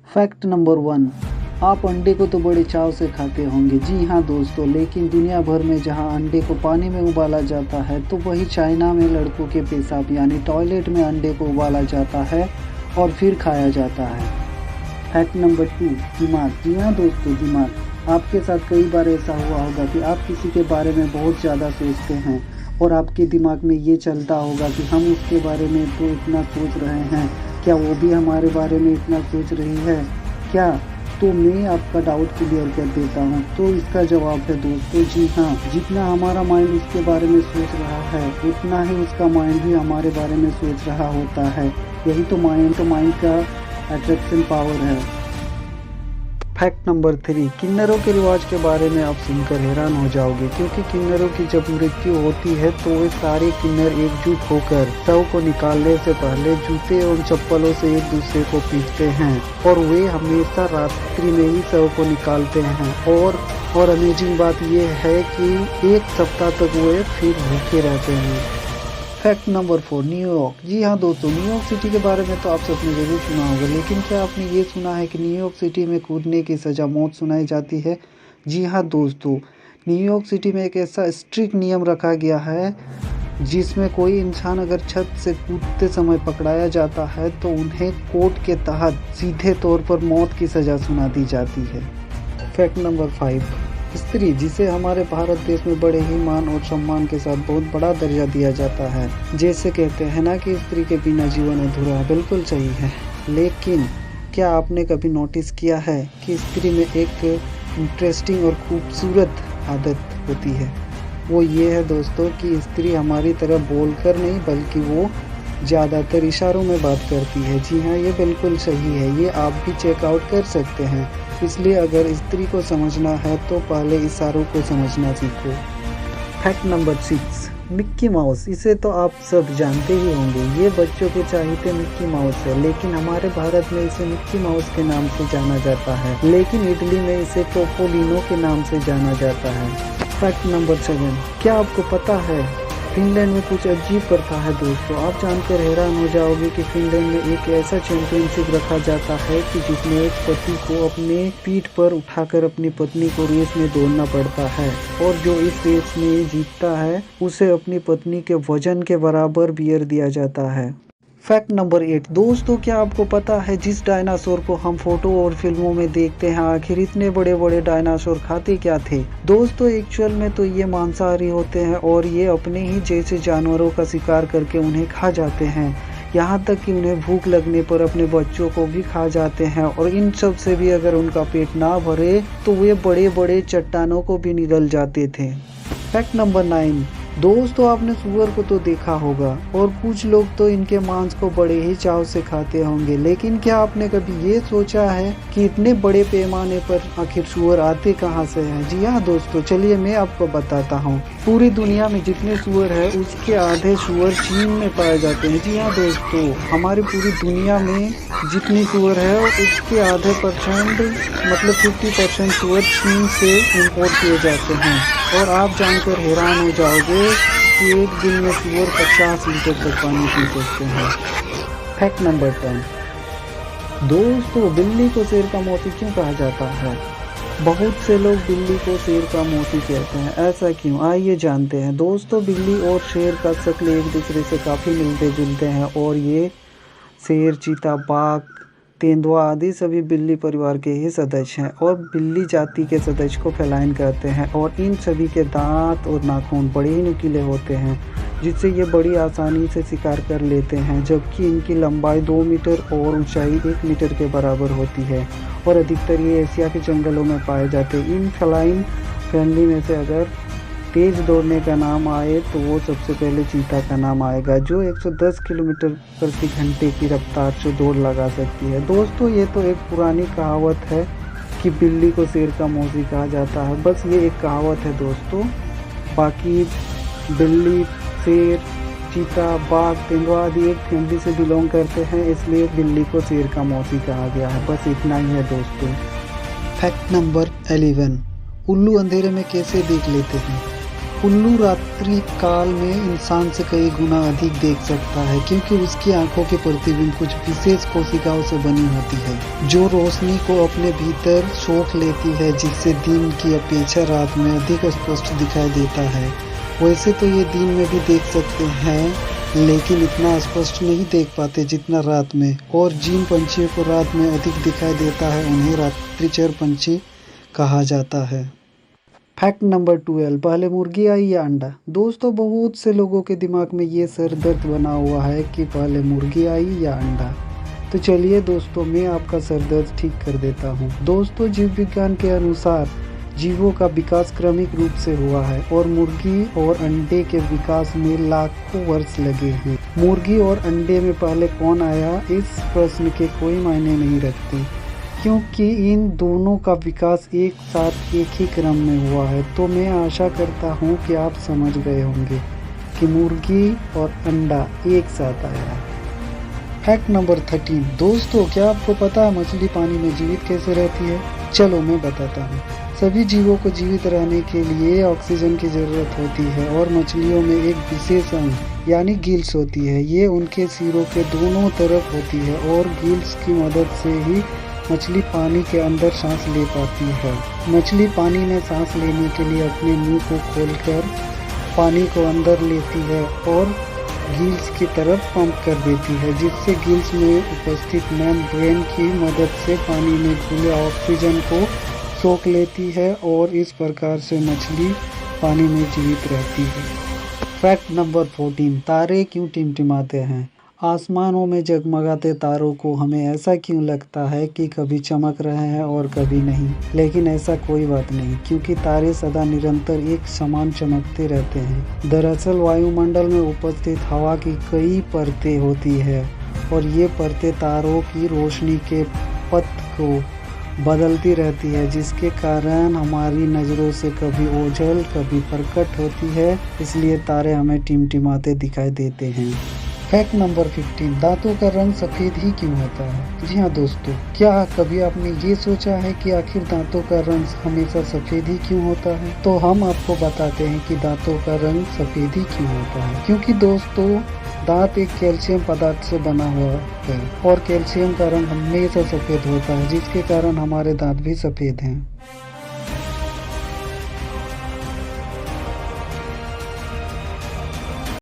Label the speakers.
Speaker 1: Fact number 1, आप अंडे को तो बड़े चाव से खाते होंगे। जी हाँ दोस्तों, लेकिन दुनिया भर में जहाँ अंडे को पानी में उबाला जाता है तो वही चाइना में लड़कों के पेशाब यानी टॉयलेट में अंडे को उबाला जाता है और फिर खाया जाता है। फैक्ट नंबर 2, दिमाग। जी हाँ दोस्तों, दिमाग। आपके साथ कई बार ऐसा हुआ होगा कि आप किसी के बारे में बहुत ज़्यादा सोचते हैं और आपके दिमाग में ये चलता होगा कि हम उसके बारे में तो इतना सोच रहे हैं, क्या वो भी हमारे बारे में इतना सोच रही है क्या? तो मैं आपका डाउट क्लियर कर देता हूँ। तो इसका जवाब है दोस्तों, जी हाँ। जितना हमारा माइंड उसके बारे में सोच रहा है उतना ही उसका माइंड भी हमारे बारे में सोच रहा होता है। यही तो माइंड का अट्रैक्शन पावर है। फैक्ट नंबर 3, किन्नरों के रिवाज के बारे में आप सुनकर हैरान हो जाओगे, क्योंकि किन्नरों की जब मृत्यु होती है तो वे सारे किन्नर एकजुट होकर शव को निकालने से पहले जूते और चप्पलों से एक दूसरे को पीटते हैं और वे हमेशा रात्रि में ही शव को निकालते हैं। और अमेजिंग बात यह है कि एक सप्ताह तक वे फिर भूखे रहते हैं। Fact number 4, New York. जी हाँ दोस्तों, न्यूयॉर्क सिटी के बारे में तो आप सबने जरूर सुना होगा, लेकिन क्या आपने ये सुना है कि न्यूयॉर्क सिटी में कूदने की सज़ा मौत सुनाई जाती है? जी हाँ दोस्तों, न्यूयॉर्क सिटी में एक ऐसा स्ट्रिक्ट नियम रखा गया है जिसमें कोई इंसान अगर छत से कूदते समय पकड़ाया जाता है तो उन्हें कोर्ट के तहत सीधे तौर पर मौत की सज़ा सुना दी जाती है। फैक्ट नंबर 5, स्त्री, जिसे हमारे भारत देश में बड़े ही मान और सम्मान के साथ बहुत बड़ा दर्जा दिया जाता है। जैसे कहते हैं ना कि स्त्री के बिना जीवन अधूरा है, बिल्कुल सही है। लेकिन क्या आपने कभी नोटिस किया है कि स्त्री में एक इंटरेस्टिंग और खूबसूरत आदत होती है? वो ये है दोस्तों कि स्त्री हमारी तरह बोलकर नहीं बल्कि वो ज़्यादातर इशारों में बात करती है। जी हाँ, ये बिल्कुल सही है, ये आप भी चेकआउट कर सकते हैं। इसलिए अगर स्त्री को समझना है तो पहले इशारों को समझना सीखो। Fact number 6, Mickey mouse. इसे तो आप सब जानते ही होंगे, ये बच्चों के चाहते मिक्की माउस है, लेकिन हमारे भारत में इसे मिक्की माउस के नाम से जाना जाता है, लेकिन इटली में इसे टोपोलिनो के नाम से जाना जाता है। फैक्ट नंबर 7, क्या आपको पता है फिनलैंड में कुछ अजीब प्रथा है दोस्तों? आप जानकर हैरान हो जाओगे कि फिनलैंड में एक ऐसा चैंपियनशिप रखा जाता है कि जिसमें एक पति को अपने पीठ पर उठाकर अपनी पत्नी को रेस में दौड़ना पड़ता है और जो इस रेस में जीतता है उसे अपनी पत्नी के वजन के बराबर बियर दिया जाता है। फैक्ट नंबर 8, दोस्तों क्या आपको पता है जिस डायनासोर को हम फोटो और फिल्मों में देखते हैं, आखिर इतने बड़े बड़े डायनासोर खाते क्या थे? दोस्तों एक्चुअल में तो ये मांसाहारी होते हैं और ये अपने ही जैसे जानवरों का शिकार करके उन्हें खा जाते हैं। यहाँ तक कि उन्हें भूख लगने पर अपने बच्चों को भी खा जाते हैं और इन सब से भी अगर उनका पेट ना भरे तो वे बड़े बड़े चट्टानों को भी निगल जाते थे। फैक्ट नंबर 9, दोस्तों आपने सुअर को तो देखा होगा और कुछ लोग तो इनके मांस को बड़े ही चाव से खाते होंगे, लेकिन क्या आपने कभी ये सोचा है कि इतने बड़े पैमाने पर आखिर सुअर आते कहाँ से हैं? जी हाँ दोस्तों, चलिए मैं आपको बताता हूँ। पूरी दुनिया में जितने सुअर है उसके आधे सुअर चीन में पाए जाते हैं। जी हाँ दोस्तों, हमारी पूरी दुनिया में जितनी सुअर है उसके आधे % मतलब 50% सुअर चीन से इम्पोर्ट किए जाते हैं। और आप जानकर हैरान हो जाओगे कि एक दिन में सुअर 50 लीटर तक पानी पी सकते हैं। फैक्ट नंबर 10, दोस्तों बिल्ली को शेर का मौसी क्यों कहा जाता है? बहुत से लोग बिल्ली को शेर का मौसी कहते हैं, ऐसा क्यों? आइए जानते हैं। दोस्तों बिल्ली और शेर का शक्ल एक दूसरे से काफ़ी मिलते जुलते हैं और ये शेर, चीता, बाघ, तेंदुआ आदि सभी बिल्ली परिवार के ही सदस्य हैं और बिल्ली जाति के सदस्य को फेलाइन कहते हैं और इन सभी के दांत और नाखून बड़े ही नुकीले होते हैं जिससे ये बड़ी आसानी से शिकार कर लेते हैं, जबकि इनकी लंबाई 2 मीटर और ऊंचाई 1 मीटर के बराबर होती है और अधिकतर ये एशिया के जंगलों में पाए जाते हैं। इन फेलाइन फैमिली में से अगर तेज़ दौड़ने का नाम आए तो वो सबसे पहले चीता का नाम आएगा, जो 110 किलोमीटर प्रति घंटे की रफ्तार से दौड़ लगा सकती है। दोस्तों ये तो एक पुरानी कहावत है कि बिल्ली को शेर का मौसी कहा जाता है, बस ये एक कहावत है दोस्तों। बाकी बिल्ली, शेर, चीता, बाघ, तेंदुआ आदि एक फैमिली से बिलोंग करते हैं, इसलिए बिल्ली को शेर का मौसी कहा गया है। बस इतना ही है दोस्तों। फैक्ट नंबर 11, उल्लू अंधेरे में कैसे देख लेते हैं? उल्लू रात्रि काल में इंसान से कई गुना अधिक देख सकता है, क्योंकि उसकी आंखों के प्रतिबिंब कुछ विशेष कोशिकाओं से बनी होती है जो रोशनी को अपने भीतर सोख लेती है, जिससे दिन की अपेक्षा रात में अधिक स्पष्ट दिखाई देता है। वैसे तो ये दिन में भी देख सकते हैं, लेकिन इतना स्पष्ट नहीं देख पाते जितना रात में, और जिन पंछियों को रात में अधिक दिखाई देता है उन्हें रात्रिचर पंछी कहा जाता है। फैक्ट नंबर 12, पहले मुर्गी आई या अंडा। दोस्तों, बहुत से लोगों के दिमाग में ये सर दर्द बना हुआ है कि पहले मुर्गी आई या अंडा। तो चलिए दोस्तों, मैं आपका सर दर्द ठीक कर देता हूँ। दोस्तों, जीव विज्ञान के अनुसार जीवों का विकास क्रमिक रूप से हुआ है और मुर्गी और अंडे के विकास में लाखों वर्ष लगे हैं। मुर्गी और अंडे में पहले कौन आया, इस प्रश्न के कोई मायने नहीं रखते, क्योंकि इन दोनों का विकास एक साथ एक ही क्रम में हुआ है। तो मैं आशा करता हूँ कि आप समझ गए होंगे कि मुर्गी और अंडा एक साथ आया है। फैक्ट नंबर 13, दोस्तों क्या आपको पता है मछली पानी में जीवित कैसे रहती है? चलो मैं बताता हूँ। सभी जीवों को जीवित रहने के लिए ऑक्सीजन की जरूरत होती है और मछलियों में एक विशेष अंग यानी गिल्स होती है। ये उनके सिरों के दोनों तरफ होती है और गिल्स की मदद से ही मछली पानी के अंदर सांस ले पाती है। मछली पानी में सांस लेने के लिए अपने मुंह को खोलकर पानी को अंदर लेती है और गिल्स की तरफ पंप कर देती है, जिससे गिल्स में उपस्थित मेम्ब्रेन की मदद से पानी में घुले ऑक्सीजन को सोख लेती है और इस प्रकार से मछली पानी में जीवित रहती है। फैक्ट नंबर 14, तारे क्यों टिमटिमाते हैं? आसमानों में जगमगाते तारों को हमें ऐसा क्यों लगता है कि कभी चमक रहे हैं और कभी नहीं, लेकिन ऐसा कोई बात नहीं, क्योंकि तारे सदा निरंतर एक समान चमकते रहते हैं। दरअसल वायुमंडल में उपस्थित हवा की कई परतें होती है और ये परतें तारों की रोशनी के पथ को बदलती रहती है, जिसके कारण हमारी नज़रों से कभी ओझल कभी प्रकट होती है, इसलिए तारे हमें टिमटिमाते दिखाई देते हैं। फैक्ट नंबर 15, दांतों का रंग सफ़ेद ही क्यों होता है? जी हाँ दोस्तों, क्या कभी आपने ये सोचा है कि आखिर दांतों का रंग हमेशा सफ़ेद ही क्यों होता है? तो हम आपको बताते हैं कि दांतों का रंग सफ़ेद ही क्यों होता है। क्योंकि दोस्तों, दांत एक कैल्शियम पदार्थ से बना हुआ है और कैल्शियम का रंग हमेशा सफ़ेद होता है, जिसके कारण हमारे दांत भी सफ़ेद हैं।